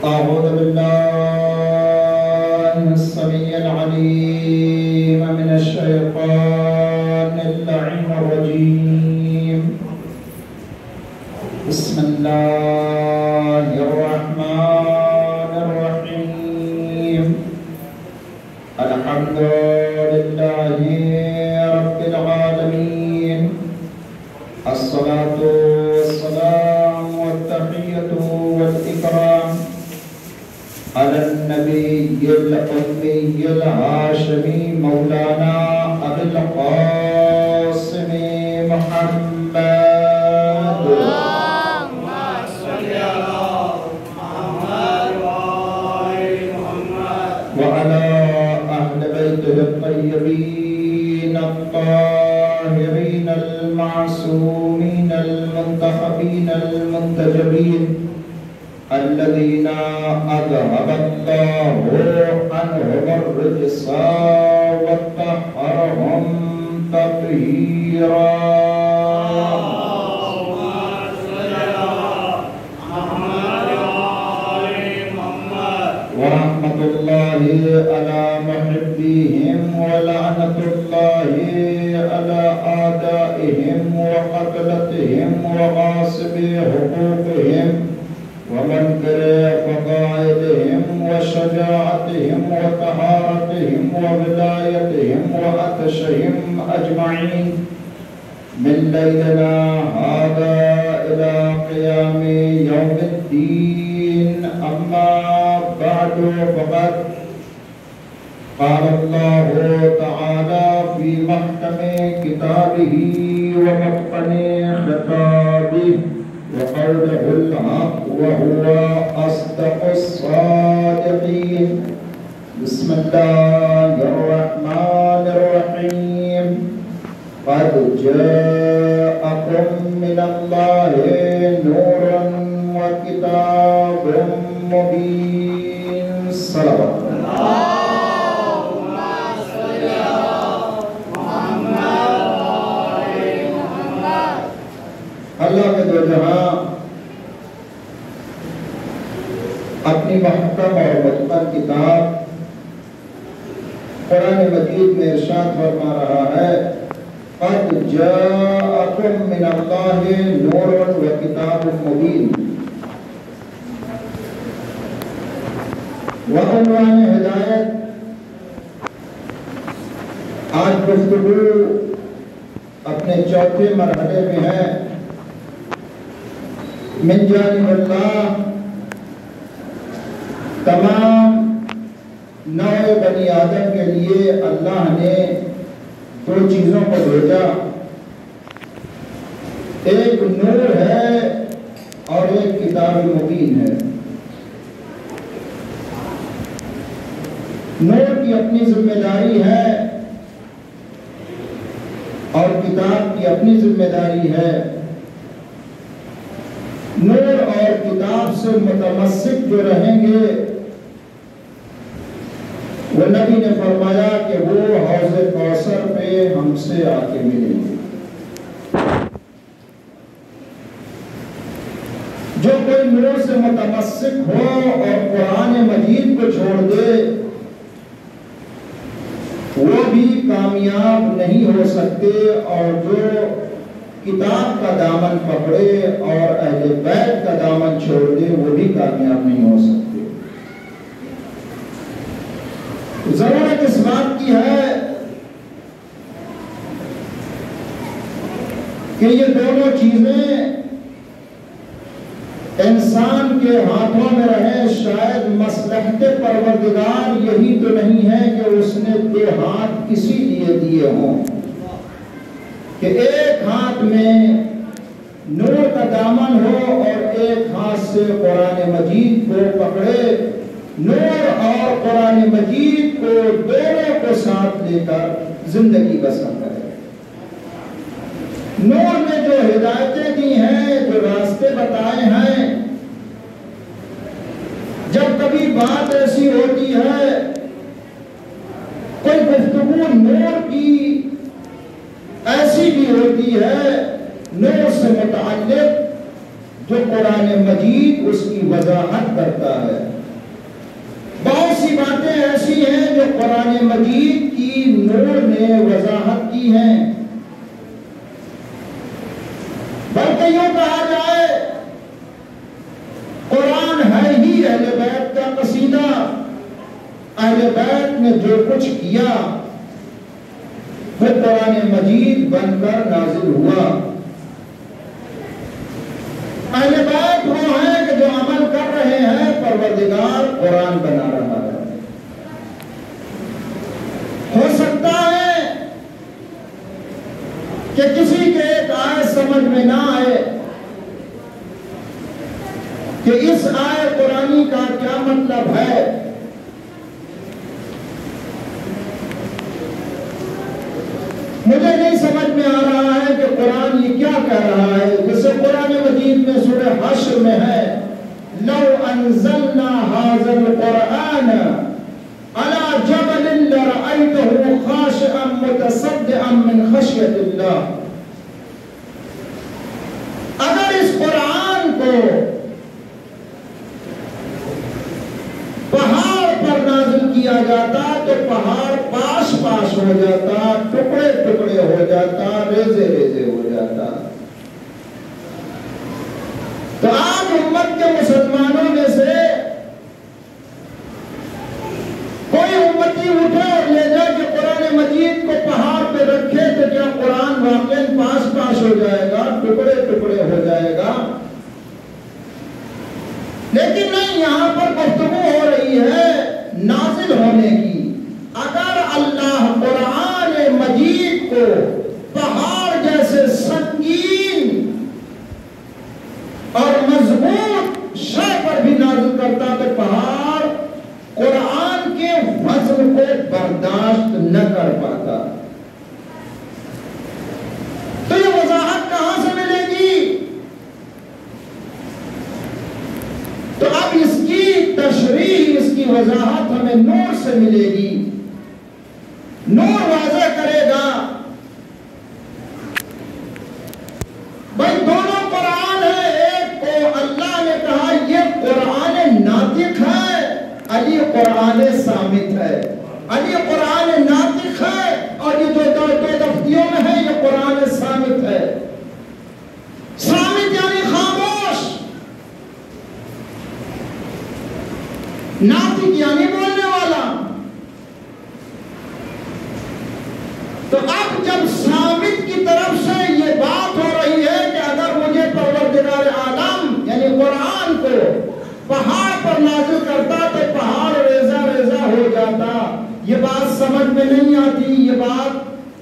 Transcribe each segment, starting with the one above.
أعوذ بالله السميع العليم من الشيطان اللعين الرجيم. بسم الله الرحمن الرحيم. الحمد لله رب العالمين. الصلاة والسلام والتحية والإكرام على النبي الأمي الهاشمي مولانا أبي القاسم محمد. اللهم صل على محمد وآل محمد وعلى أهل بيته الطيبين الطاهرين المعصومين المنتخبين المنتجبين الذين أذهب الله عنهم الرجس وطهرهم تطهيرا. اللهم صل على محمد وآل محمد ورحمة الله على محبيهم ولعنة الله على أعدائهم وقتلتهم وغاصبي حقوقهم ومنكر فضائلهم وشجاعتهم وطهارتهم وولايتهم وعطشهم أجمعين من ليلنا هذا إلى قيام يوم الدين. أما بعد فقد قال الله تعالى في محكم كتابه ومتقن خطابه وقوله الحق وهو أصدق الصادقين. بسم الله الرحمن الرحيم. قد جاءكم من الله نور وكتاب مبين. صلوات اللهم صل على محمد وآل محمد. اللہ کے دو جہاں اپنی محکم اور متقن کتاب قرآن مجید میں ارشاد فرما رہا ہے قد جاءکم من اللہ نور وکتاب مبین. وعنوان ہدایت آج گفتگو اپنے چوتھے مرحلے میں ہے. من جانب اللہ تمام نوع بنی آدم کے لیے اللہ نے دو چیزوں کو بھیجا. ایک نور ہے اور ایک کتاب مبین ہے. نور کی اپنی ذمہ داری ہے اور کتاب کی اپنی ذمہ داری ہے. نور اور کتاب سے متمسک جو رہیں گے وہ نبی نے فرمایا کہ وہ حوض کوثر پہ ہم سے آ کے ملیں گے. جو کوئی نور سے متمسک ہو اور قرآن مجید کو چھوڑ دے وہ بھی کامیاب نہیں ہو سکتے، اور جو کتاب کا دامن پکڑے اور اہل بیت کا دامن چھوڑ دے وہ بھی کامیاب نہیں ہو سکتے. ضرورت اس بات کی ہے کہ یہ دونوں چیزیں انسان کے ہاتھوں میں رہیں. شاید مصلحت پروردگار یہی تو نہیں ہے کہ اس نے دو ہاتھ کسی لیے دیے ہوں کہ ایک ہاتھ میں نور کا دامن ہو اور ایک ہاتھ سے قرآن مجید کو پکڑے. نور اور قرآن مجید کو دونوں کو ساتھ لے کر زندگی بسر کرے. نور میں جو ہدایتیں دی ہیں، جو راستے بتائے ہیں، جب کبھی بات ایسی ہوتی ہے کوئی گفتگو نور کی ایسی بھی ہوتی ہے نور سے متعلق جو قرآن مجید اس کی وضاحت کرتا ہے. قرآن مجید کی نور نے وضاحت کی ہے، بلکہ یوں کہا جائے قرآن ہے ہی اہل بیت کا قصیدہ۔ اہل بیت نے جو کچھ کیا وہ قرآن مجید بن کر نازل ہوا۔ اہل بیت وہ ہیں کہ جو عمل کر رہے ہیں، پروردگار قرآن بنا رہا ہے۔ ہو سکتا ہے کہ کسی کے ایک آیت سمجھ میں نہ آئے کہ اس آیت قرآنی کا کیا مطلب ہے، مجھے نہیں سمجھ میں آ رہا ہے کہ قرآن یہ کیا کہہ رہا ہے۔ جیسے قرآن مجید میں سورہ حشر میں ہے، لو انزلنا هذا القرآن على جبل لرأيته خاشعا متصدعا من خشية الله۔ اگر اس قرآن کو پہاڑ پر نازل کیا جاتا تو پہاڑ پاش پاش ہو جاتا، ٹکڑے ٹکڑے ہو جاتا، ریزے ریزے ہو جاتا۔ تو آج امت کے مسلمانوں میں سے کوئی امتی اٹھے اور لے جائے کہ قرآن مجید کو پہاڑ پہ رکھے تو کیا قرآن واقعاً پاش پاش ہو جائے گا، ٹکڑے ٹکڑے ہو جائے گا؟ لیکن نہیں، یہاں پر گفتگو ہو رہی ہے نازل ہونے کی۔ اگر اللہ قرآن مجید کو پہاڑ جیسے سنگین اور مضبوط شے پر بھی نازل کرتا تو پہاڑ قرآن کے وزن کو برداشت نہ کر پاتا۔ تو یہ وضاحت کہاں سے ملے گی؟ تو اب اس کی تشریح، اس کی وضاحت ہمیں نور سے ملے گی۔ نور واضح کرے گا بھائی دونوں قرآن ہے، ایک کو اللہ نے کہا یہ قرآن ناطق ہے، علی قرآن صامت ہے۔ علی قرآن ناطق ہے اور یہ دو دفتیوں میں ہے، یہ قرآن صامت ہے۔ صامت یعنی خاموش، ناطق یعنی بولنے والا۔ تو اب جب صامت کی طرف سے یہ بات ہو رہی ہے کہ اگر مجھے پروردگار عالم یعنی قرآن کو پہاڑ پر نازل کرتا تو پہاڑ ریزہ ریزہ ہو جاتا، یہ بات سمجھ میں نہیں آتی،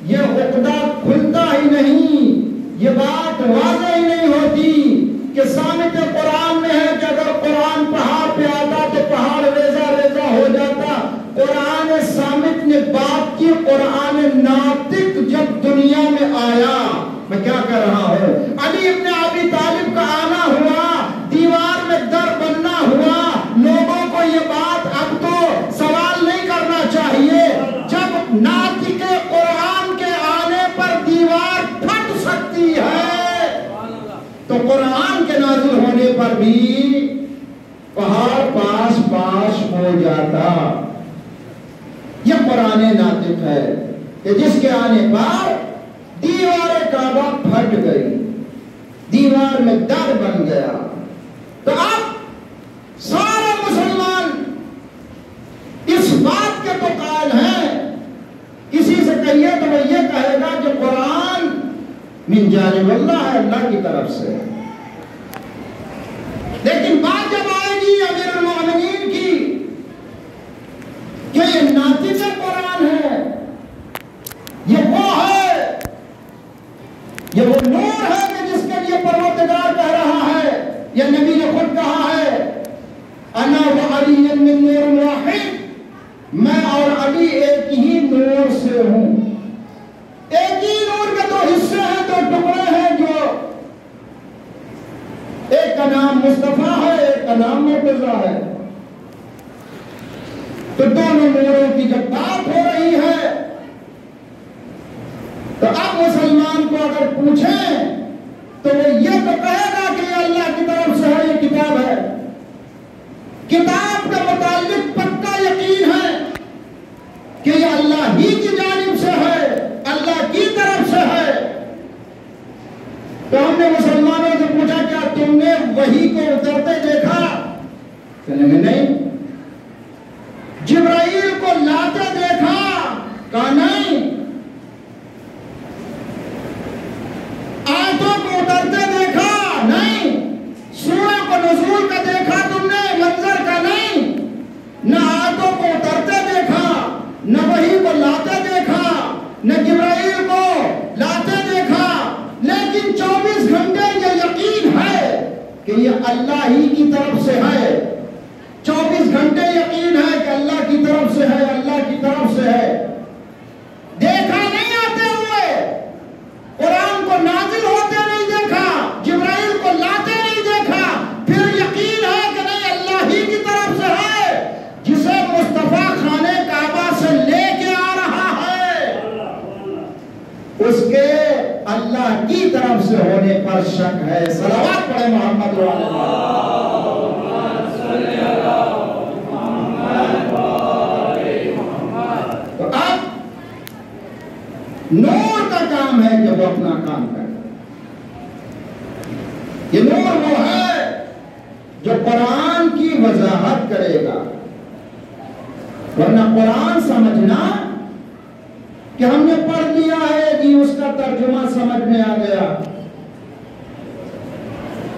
یہ عقدہ کھلتا ہی نہیں، یہ بات واضح ہی نہیں ہوتی کہ صامت قرآن میں ہے کہ اگر قرآن پہاڑ پہ آتا تو پہاڑ ریزہ ریزہ ہو جاتا۔ قرآن صامت نے بات کی، قرآن ناطق جب دنیا میں آیا، میں کیا کہہ رہا ہوں، علی ابن ابی طالب کا آنا ہوا، دیوار میں در بننا ہوا، لوگوں کو یہ بات اب تو سوال نہیں کرنا چاہیے، جب ناطق قرآن کے آنے پر دیوار پھٹ سکتی ہے تو قرآن کے نازل ہونے پر بھی پہاڑ پاش پاش ہو جاتا۔ یہ قرآن ناطق ہے کہ جس کے آنے پر دیوار کعبہ پھٹ گئی، دیوار میں در بن گیا۔ تو اب سارے مسلمان اس بات کے تو قائل ہیں، کسی سے کہیے تو وہ یہ کہے گا کہ قرآن من جانب اللہ ہے، اللہ کی طرف سے۔ لیکن بات جب آئے گی امیر المومنین کی کہ یہ ناطق قرآن ہے، یہ وہ ہے، یہ وہ نور ہے کہ جس کے لیے پروردگار کہہ رہا ہے، یہ نبی نے خود کہا ہے انا وعلی من نور واحد، میں اور علی ایک ہی نور سے ہوں۔ ایک ہی نور کے دو حصے ہیں، دو ٹکڑے ہیں، جو ایک کا نام مصطفیٰ ہے، ایک کا نام مرتضیٰ ہے۔ تو دونوں نوروں کی جب بات ہو رہی ہے تو اب مسلمان کو اگر پوچھیں تو وہ یہ تو کہے گا کہ یہ اللہ کی طرف سے ہے، یہ کتاب ہے، کتاب کے متعلق پکا یقین ہے، کہ یہ اللہ ہی کی جانب سے ہے، اللہ کی طرف سے ہے۔ تو ہم نے مسلمانوں سے پوچھا کیا تم نے وحی کو اترتے دیکھا؟ کہنے میں نہیں۔ جبرائیل کو لاتے دیکھا؟ کہا نہیں۔ آیتوں کو اترتے دیکھا؟ نہیں۔ سورہ کو نزول کا دیکھا تم نے، منظر کا نہیں؟ نہ آیتوں کو اترتے دیکھا، نہ وحی کو لاتے دیکھا، نہ جبرائیل کو لاتے دیکھا، لیکن 24 گھنٹے یہ یقین ہے کہ یہ اللہ ہی کی طرف سے ہے۔ 24 گھنٹے یقین ہے کہ اللہ کی طرف سے ہے، اللہ کی طرف سے ہے۔ دیکھا نہیں آتے ہوئے، قرآن کو نازل ہوتے نہیں دیکھا، جبرائیل کو لاتے نہیں دیکھا، پھر یقین ہے کہ نہیں اللہ ہی کی طرف سے ہے، جسے مصطفیٰ خانے کعبہ سے لے کے آ رہا ہے، اس کے اللہ کی طرف سے ہونے پر شک ہے۔ صلوات پڑھیں محمد تو اب نور کا کام ہے کہ وہ اپنا کام کرے۔ یہ نور وہ ہے جو قرآن کی وضاحت کرے گا، ورنہ قرآن سمجھنا کہ ہم نے پڑھ لیا ہے جی اس کا ترجمہ سمجھ میں آ گیا۔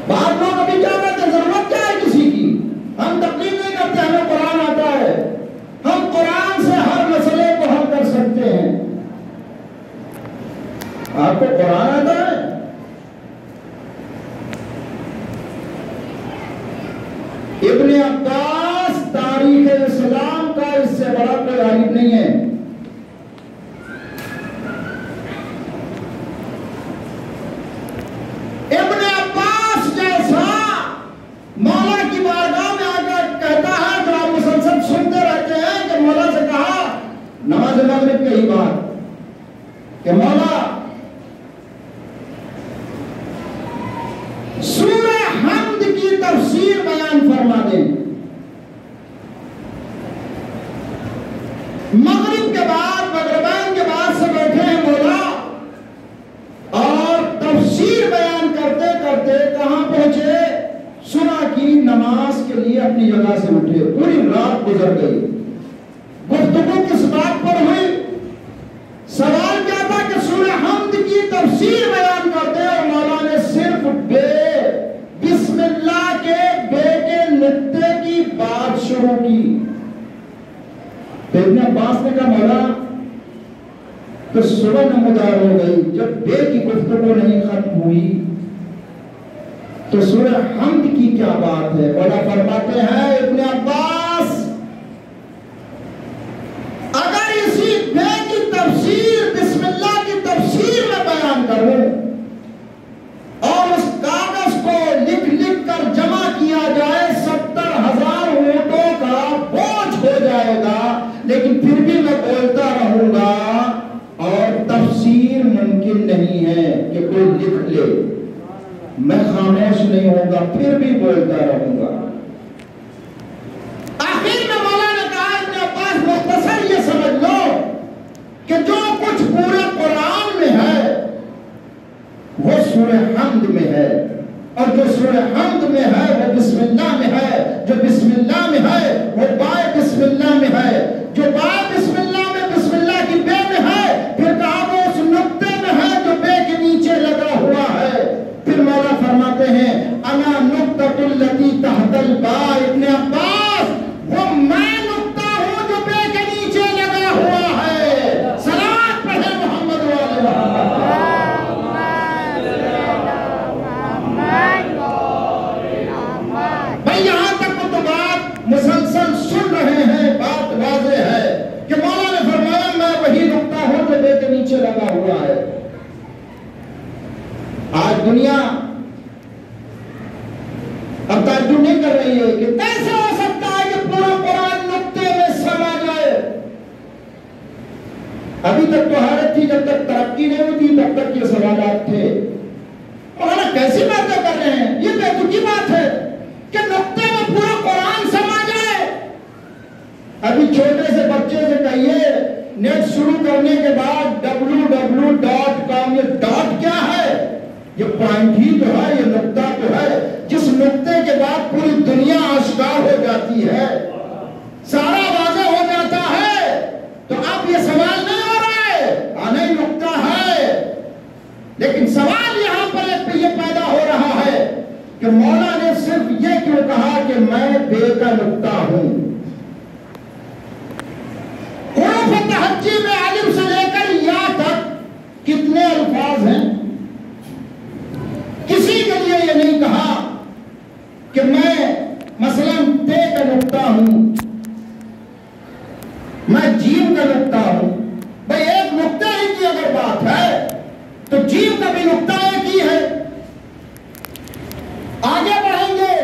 بعض لوگ ابھی کیا کہتے ہیں ضرورت کیا ہے کسی کی، ہم تقلید نہیں کرتے، ہمیں قرآن آتا ہے، ہم قرآن سے ہر مسئلے کو حل کر سکتے ہیں۔ آپ کو قرآن آتا ہے؟ ابن عباس تاریخ اسلام کا اس سے بڑا کوئی عالم نہیں ہے۔ ابن عباس جیسا مولا کی بارگاہ میں آ کر کہتا ہے جو آپ مسلسل سنتے رہتے ہیں کہ مولا سے کہا نماز مغرب کی بات کہ مولا سورہ حمد کی تفسیر بیان فرما دیں۔ مغرب کے بعد مغربین کے بعد سے بیٹھے ہیں مولا، اور تفسیر بیان کرتے کرتے کہاں پہنچے؟ صبح کی نماز کے لیے اپنی جگہ سے اٹھے، پوری رات گزر گئی، گفتگو کس بات پر ہوئی؟ سوال کیا تھا کہ سورہ حمد کی تفسیر بیان کرتے، اور مولا نے صرف بسم اللہ کے بے کے نقطے کی بات شروع کی۔ تو ابن عباس نے کہا مولا تو صبح نمودار ہو گئی، جب بے کی گفتگو نہیں ختم ہوئی تو سورہ حمد کی کیا بات ہے؟ مولا فرماتے ہیں ابن عباس اگر اسی بے کی تفسیر بسم اللہ کی تفسیر میں بیان کروں اور اس کاغذ کو لکھ لکھ کر جمع کیا جائے 70,000 اونٹوں کا بوجھ ہو جائے گا، لیکن پھر بھی میں بولتا رہوں گا، اور تفسیر ممکن نہیں ہے کہ کوئی لکھ لے، میں خاموش نہیں ہوں گا، پھر بھی بولتا رہوں گا۔ آخر میں مولا نے کہا ابن عباس مختصر یہ سمجھ لو کہ جو کچھ پورے قرآن میں ہے وہ سورہ حمد میں ہے، اور جو سورہ حمد میں ہے وہ بسم اللہ میں ہے، جو بسم اللہ میں ہے وہ بائے بسم اللہ میں ہے، جو بائے بسم اللہ میں بسم اللہ کی بے میں ہے، پھر کہا وہ اس نقطے میں ہے جو بے کے نیچے لگا ہوا ہے۔ پھر مولا فرماتے ہیں انا نقطۃ التی تحت الباء، ابن عباس وہ میں نقطہ ہوں جو بے کے نیچے لگا ہوا ہے۔ صلوات پڑھیں محمد والے محمد۔ بھائی یہاں تک تو بات مسلسل سن رہے ہیں، بات واضح ہے کہ مولا نے فرمایا میں وہی نقطہ ہوں جو بے کے نیچے لگا ہوا ہے۔ آج دنیا اب تعجب نہیں کر رہی ہے کہ کیسے ہو سکتا ہے کہ پورا قرآن نقطے میں سما جائے۔ ابھی تک تو حالت تھی، جب تک ترقی نہیں ہوئی تھی تب تک یہ سوالات تھے۔ اور کیسی باتیں کر رہے ہیں، یہ بیتوکی بات ہے کہ نقطے میں پورا قرآن سما جائے۔ ابھی چھوٹے سے بچے سے کہیے نیٹ شروع کرنے کے بعد www.com، یہ ڈاٹ کیا ہے؟ یہ پوائنٹ ہی تو ہے، یہ نقطہ تو ہے، جس نقطے کے بعد پوری دنیا آشکار ہو جاتی ہے، سارا واضح ہو جاتا ہے۔ تو اب یہ سوال نہیں ہو رہا ہے، نہیں نقطہ ہے، لیکن سوال یہاں پر یہ پیدا ہو رہا ہے کہ مولا نے صرف یہ کیوں کہا کہ میں بے کا نقطہ ہوں؟ حروف تہجی میں الف سے لے کر یا تک کتنے الفاظ ہیں؟ کسی کے لیے یہ نہیں کہا کہ میں مثلا تے کا نقطہ ہوں، میں جیم کا نقطہ ہوں۔ بھئی ایک نقطہ ہی کی اگر بات ہے تو جیم کا بھی نقطہ ایک ہی ہے۔ آگے بڑھیں گے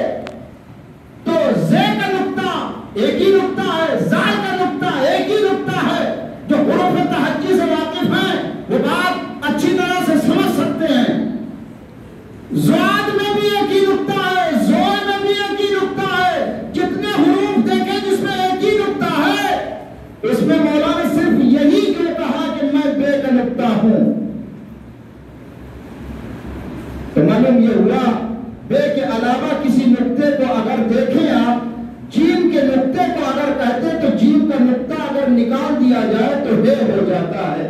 تو زے کا نقطہ ایک ہی نقطہ ہے، زال کا نقطہ ایک ہی نقطہ ہے۔ جو حروف تہجی سے واقف ہیں وہ بات اچھی طرح سے سمجھ سکتے ہیں۔ زواد میں بھی ایک ہی نقطہ ہے، زوئے میں بھی ایک ہی نقطہ ہے۔ جتنے حروف دیکھیں جس میں ایک ہی نقطہ ہے، اس میں مولا نے صرف یہی کیوں کہا کہ میں بے کا نقطہ ہوں؟ تو معلوم یہ ہوا بے کے علاوہ کسی نقطے کو اگر دیکھیں آپ، جیم کے نقطے کو اگر کہتے تو جیم کا نقطہ اگر نکال دیا جائے تو بے ہو جاتا ہے۔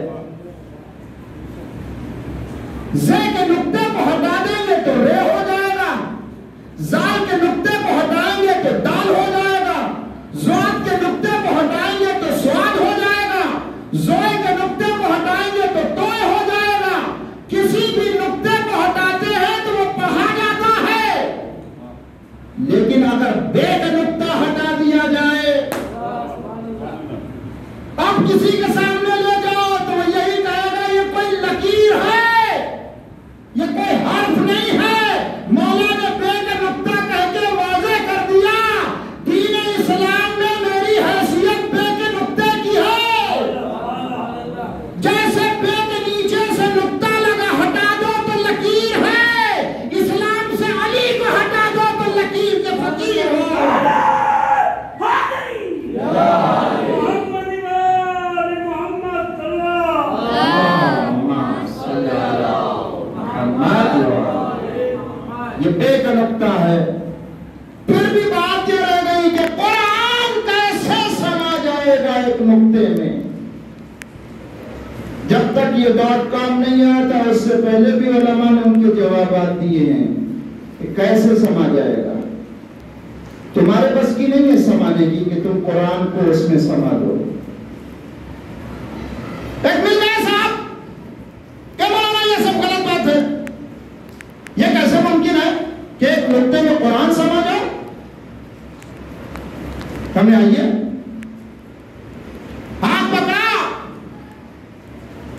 زے کے نقطے کو ہٹا دیں گے تو رے ہو جائے گا، زال کے نقطے کو ہٹائیں گے تو دال ہو جائے گا، زواد کے نقطے کو ہٹائیں گے تو سواد ہو جائے گا، زوئے کے نقطے کو ہٹائیں گے تو توئے ہو جائے گا۔ کسی بھی نقطے کو ہٹاتے ہیں تو وہ پڑھا جاتا ہے، لیکن اگر بے کا نقطہ ہٹا دیا جائے، اب کسی کے سامنے لے جاؤ تو وہ یہی کہے گا یہ کوئی لکیر ہے، یہ کوئی حرف نہیں ہے۔ مولا نے بے کا نقطہ کہہ کے واضح کر دیا، دین اسلام میں میری حیثیت بے کے نقطے کی ہے۔ جیسے بے کے نیچے سے نقطہ لگا ہٹا دو تو لکیر ہے، اسلام سے علی کو ہٹا دو تو لکیر کے فقیر ہو۔ یہ بے کا نقطہ ہے۔ پھر بھی بات یہ رہ گئی کہ قرآن کیسے سما جائے گا ایک نقطے میں؟ جب تک یہ .com نہیں آتا اس سے پہلے بھی علماء نے ان کے جوابات دیے ہیں کہ کیسے سما جائے گا۔ تمہارے بس کی نہیں ہے سمانے کی کہ تم قرآن کو اس میں سما دو۔ ایک مل گئے صاحب کہ مولانا یہ سب غلط بات ہے، یہ کیسے ممکن ہے کہ ایک نقطے میں قرآن سما جائے؟ ہمیں آئیے ہاتھ پکڑا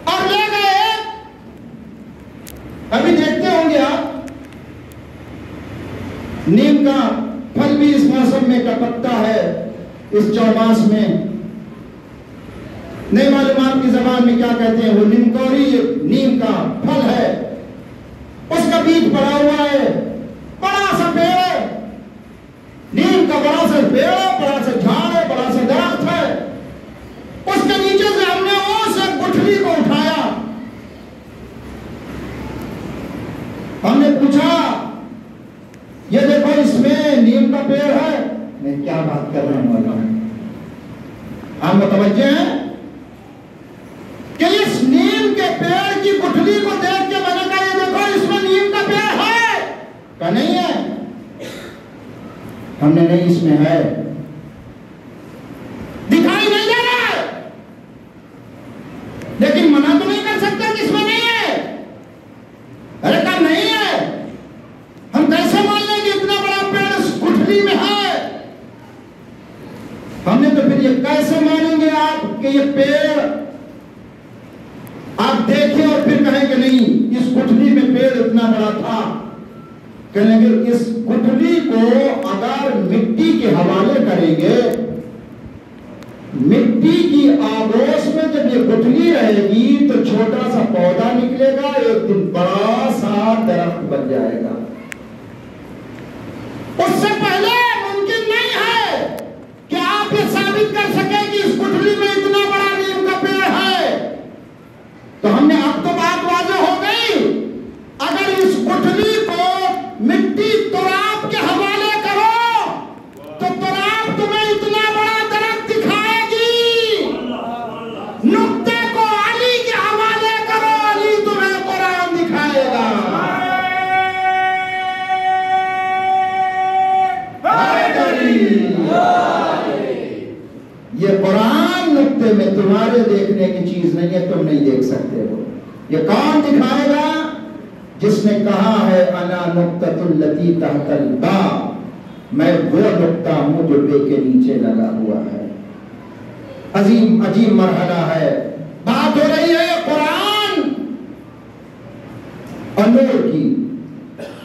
اور لے گئے۔ ابھی دیکھتے ہوں گے آپ، نیم کا پھل بھی اس موسم میں کا پتا ہے، اس چوماس میں نہیں معلوم آپ کی زبان میں کیا کہتے ہیں، وہ نمکوری نیم کا پھل ہے، اس کا بیج پڑا ہوا ہے، بڑا سا پیڑ ہے، نیم کا بڑا سا پیڑ ہے، بڑا سا جھاڑ ہے، بڑا سا درخت ہے۔ اس کے نیچے سے ہم نے اس گٹھلی کو اٹھایا، ہم نے پوچھا یہ دیکھو اس میں نیم کا پیڑ ہے۔ میں کیا بات کر رہا ہوں مولانا، ہم متوجہ ہیں کہ اس نیم کے پیڑ کی گٹھلی کو دیکھ کے میں نے کہا یہ دیکھو اس میں نیم کا پیڑ ہے؟ کہا نہیں ہے۔ ہم نے نہیں اس میں ہے، دکھائی نہیں دے رہا ہے، لیکن منع تو نہیں کر سکتے کہ اس میں نہیں ہے۔ ارے کہا نہیں ہے، ہم کیسے مان لیں کہ اتنا بڑا پیڑ اس گٹھلی میں ہے؟ ہم نے تو پھر یہ کیسے مانیں گے آپ کہ یہ پیڑ آپ دیکھیں اور پھر کہیں کہ نہیں اس گٹھلی میں پیڑ اتنا بڑا تھا؟ کہنے گے اس گٹھلی کو اگر مٹی کے حوالے کریں گے، مٹی کی آغوش میں جب یہ گٹھلی رہے گی تو چھوٹا سا پودا نکلے گا، ایک دن بڑا سا درخت بن جائے گا۔ اس سے پہلے ممکن نہیں ہے کہ آپ یہ ثابت کر سکیں کہ اس گٹھلی میں اتنا بڑا نیم کا پیڑ یہ قرآن نقطے میں تمہارے دیکھنے کی چیز نہیں ہے، تم نہیں دیکھ سکتے ہو۔ یہ کون دکھائے گا؟ جس نے کہا ہے انا نقطۃ التی تحت الباب، میں وہ نقطہ ہوں جو بے کے نیچے لگا ہوا ہے۔ عظیم عجیب مرحلہ ہے۔ بات ہو رہی ہے قرآن اور نور کی،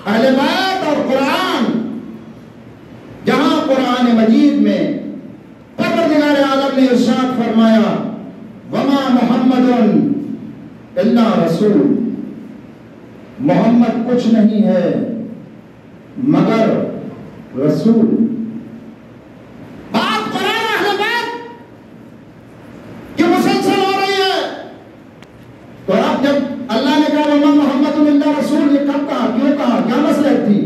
اہل بیت اور قرآن۔ جہاں قرآن مجید میں پروردگار عالم نے ارشاد فرمایا وما محمد الا رسول، محمد کچھ نہیں ہے مگر رسول۔ بات قرآن اہل بیت کی مسلسل ہو رہی ہے۔ تو اب جب اللہ نے کہا وما محمد الا رسول، یہ کب کہا، کیوں کہا، کیا مصلحت تھی؟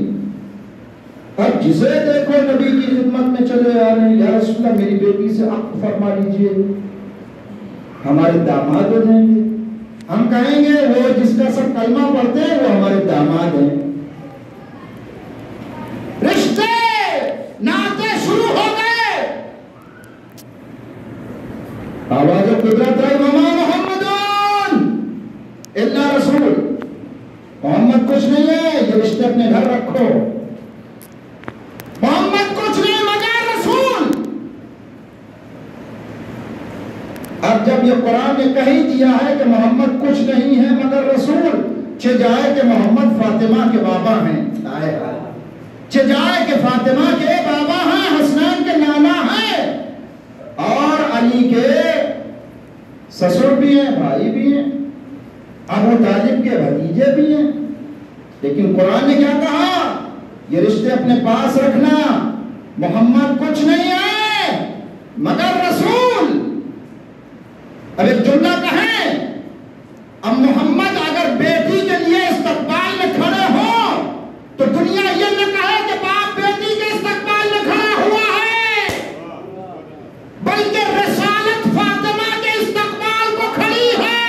اب جسے دیکھو نبی کی خدمت میں چلے آ رہے ہیں، یا رسول اللہ میری بیٹی سے عقد فرما لیجئے، ہمارے داماد ہو جائیں گے۔ ہم کہیں گے وہ جس کا سب کلمہ پڑھتے ہیں وہ ہمارے داماد ہیں۔ رشتے ناطے شروع ہو گئے۔ آواز قدرت ہے وما محمد الا رسول، محمد کچھ نہیں ہے، یہ رشتے اپنے گھر رکھو، محمد کچھ نہیں مگر رسول۔ اب جب یہ قرآن نے کہی دیا ہے کہ محمد کچھ نہیں ہے مگر رسول، چھ جائے کہ محمد فاطمہ کے بابا ہیں، چھ جائے کہ فاطمہ کے بابا ہیں، حسنین کے نانا ہیں، اور علی کے سسر بھی ہیں، بھائی بھی ہیں، ابو طالب کے بھتیجے بھی ہیں۔ لیکن قرآن نے کیا کہا؟ یہ رشتے اپنے پاس رکھنا، محمد کچھ نہیں ہے مگر رسول۔ اب ایک جملہ کہیں، اب محمد اگر بیٹی کے لیے استقبال میں کھڑے ہو تو دنیا یہ نہ کہے کہ باپ بیٹی کے استقبال میں کھڑا ہوا ہے، بلکہ رسالت فاطمہ کے استقبال کو کھڑی ہے۔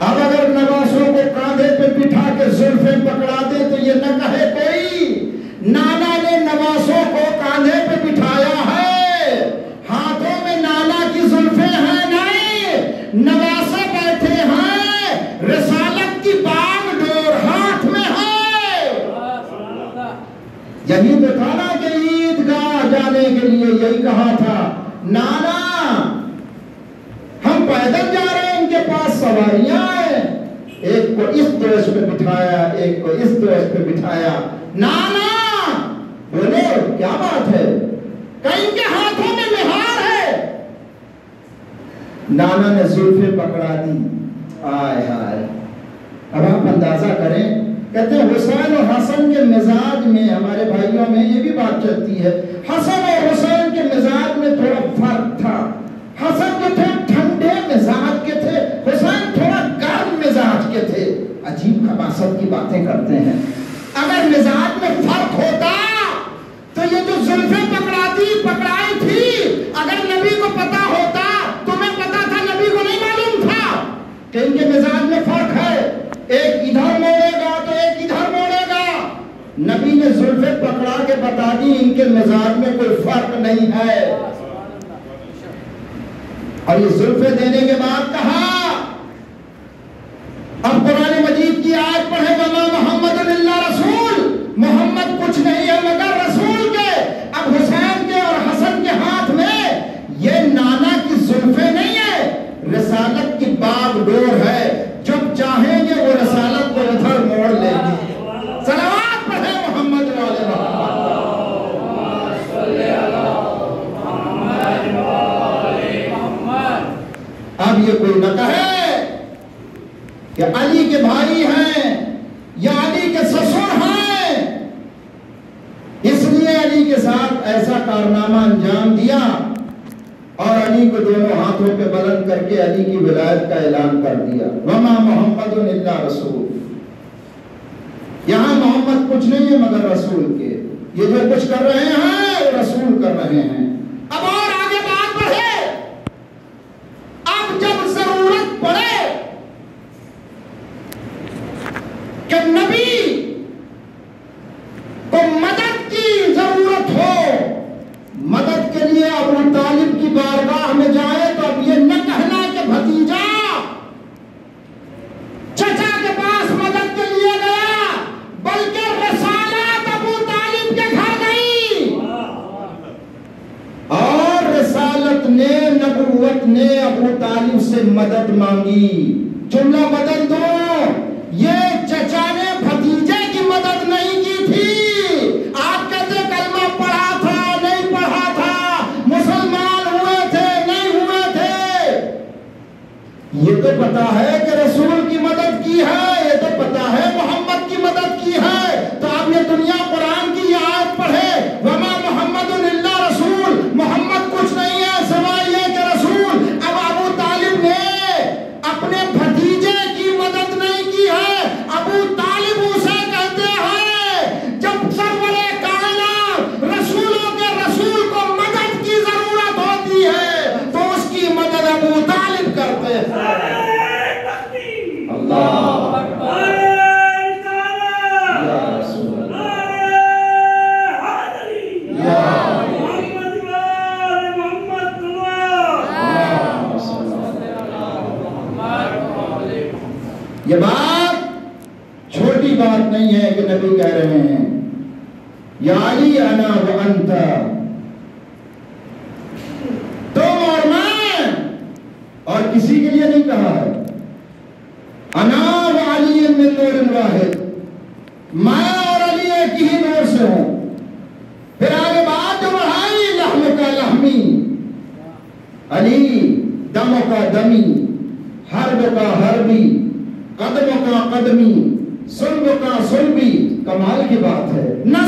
اب اگر نواسوں کو کاندھے پہ بٹھا کے زلفیں پکڑا دے تو یہ نہ کہے کوئی نانا نے نواسوں کو کاندھے پہ بٹھایا ہے، ہاتھوں میں نانا کی زلفیں ہیں نہیں، نواسے بیٹھے ہیں، رسالت کی باغ ڈور ہاتھ میں ہے۔ یہی تو تھا نا کہ عیدگاہ جانے کے لیے یہی کہا تھا نانا ہم پیدل جا رہے ہیں، ان کے پاس سواریاں ہیں، ایک کو اس دوست پہ بٹھایا، ایک کو اس دوست پہ بٹھایا۔ نانا بولو کیا بات ہے، کہیں کے ہاتھوں میں مہار ہے۔ نانا نے زلفیں پکڑا دی، آئے آئے۔ اب آپ اندازہ کریں، کہتے ہیں حسین اور حسن کے مزاج میں، ہمارے بھائیوں میں یہ بھی بات چلتی ہے، حسن اور حسین کے مزاج میں تھوڑا فرق تھا۔ حسن جو تھے ٹھنڈے مزاج کے تھے، حسین تھوڑا گرم مزاج کے تھے۔ عجیب خباثت کی باتیں کرتے ہیں۔ اگر مزاج میں فرق ہوتا تو یہ جو زلفیں پکڑائی تھی، اگر نبی کو پتا ہوتا، تمہیں پتا تھا، نبی کو نہیں معلوم تھا کہ ان کے مزاج میں فرق ہے، ایک ادھر موڑے گا تو ایک ادھر موڑے گا۔ نبی نے زلفیں پکڑا کے بتا دی ان کے مزاج میں کوئی فرق نہیں ہے، اور یہ زلفیں دینے کے بعد کہا، اب قرآن مجید کی آیت پڑھے وما محمد الا رسول، محمد کچھ نہیں ہے مگر رسول کے۔ اب حسین کے اور حسن کے ہاتھ میں یہ نانا کی زلفیں نہیں ہے، رسالت کی باغ ڈور ہے، جب چاہیں گے وہ رسالت کو ادھر موڑ لیں گے۔ صلوات پڑھے محمد والے محمد۔ اب یہ کوئی نہ کہے کہ علی کے بھائی ہیں یا علی کے سسر ہیں، اس لیے علی کے ساتھ ایسا کارنامہ انجام دیا اور علی کو دونوں ہاتھوں پہ بلند کر کے علی کی ولایت کا اعلان کر دیا۔ وما محمد الا رسول، یہاں محمد کچھ نہیں ہے مگر رسول کے، یہ جو کچھ کر رہے ہیں وہ رسول کر رہے ہیں۔ اب اور آگے بات بڑھے، اب جب ضرورت پڑے کہ نبی کو مدد کی ضرورت ہو، مدد کے ابو طالب کی بارگاہ میں جائے تو اب یہ نہ کہنا کہ بھتیجا چچا کے پاس مدد کے لیے گیا، بلکہ رسالت ابو طالب کے گھر گئی اور رسالت نے، نبوت نے ابو طالب سے مدد مانگی۔ جملہ بدل دو، یہ چچا نے بھتیجے کی مدد نہیں کی تھی۔ آپ کہتے کلمہ پڑھا تھا نہیں پڑھا تھا، مسلمان ہوئے تھے نہیں ہوئے تھے، یہ تو پتا ہے کہ رسول کی مدد کی ہے، یہ تو پتا ہے محمد کی مدد کی ہے۔ تو اب یہ دنیا قرآن کی یہ آیت پڑھے، وما محمد الا رسول، محمد کچھ نہیں ہے سوائے یہ کہ رسول۔ اب ابو طالب نے اپنے بھتیجے کی مدد نہیں کی ہے۔ ابو طالب اسے کہتے ہیں جب سرور کائنات رسولوں کے رسول کو مدد کی ضرورت ہوتی ہے تو اس کی مدد ابو طالب کرتے ہیں۔ اللہ اکبر، یا رسول اللہ، یا یہ بات چھوٹی بات نہیں ہے کہ نبی کہہ رہے ہیں یا علی انا و انت، تم اور میں، اور کسی کے لیے نہیں کہا ہے۔ انا و علی من نور واحد، میں اور علی ایک ہی نور سے ہوں۔ پھر آگے بات جو بڑھائی، لحم کا لحمی، علی دم کا دمی، حرب کا حربی، قدم کا قدمی، سلب کا سلبی۔ کمال کی بات ہے، نہ